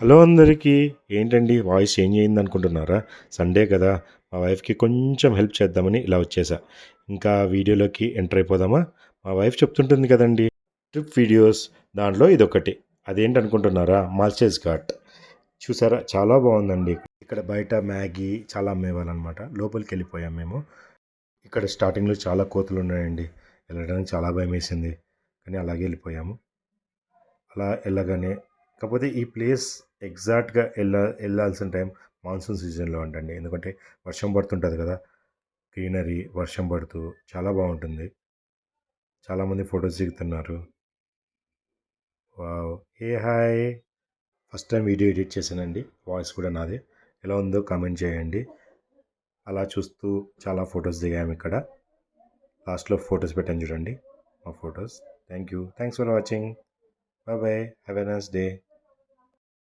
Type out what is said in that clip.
Hello అందరికీ. ఏంటండి voice change అయిందనుకుంటున్నారా? Sunday కదా! మా వైఫ్‌కి కొంచెం హెల్ప్ చేద్దామని ఇలా వచ్చేసా. ఇంకా వీడియోలోకి ఎంటర్ అయిపోదామా? మా వైఫ్ చెప్తుంటుంది కదండీ! ట్రిప్ వీడియోస్ దాంట్లో ఇదొకటి. అదేంటనుకుంటున్నారా? మాల్చేజ్ ఘాట్. చూసారా? చాలా బావుందండి. ఇక్కడ బయట మ్యాగీ చాలా అమ్మేవాళ్ళనమాట. లోపలికెళ్ళిపోయాం మేము. ఇక్కడ స్టార్టింగ్‌లో చాలా కోతులున్నాయండి. వెళ్ళడానికి చాలా భయమేసింది. కానీ అలాగే ఎళ్ళిపోయాము. అలా ఎళ్ళగానే కాకపోతే ఈ ప్లేస్ ఎగ్జాక్ట్‌గా ఎళ్ళాల్సిన టైం మాన్సూన్ సీజన్‌లో అంటండి. ఎందుకంటే వర్షం పడుతుంటది కదా! గ్రీనరీ వర్షం పడుతూ చాలా బావుంటుంది. చాలామంది ఫోటోస్ దిగుతున్నారు. Wow! Hey hi! First time video edit చేశానండి. వాయిస్ కూడా నాదే. ఎలా ఉందో కామెంట్ చేయండి. అలా చూస్తూ చాలా ఫోటోస్ దిగామిక్కడ. లాస్ట్‌లో ఫోటోస్ పెట్టాను చూడండి. మా photos. Thank you. Thanks for watching. By by. Have a nice day.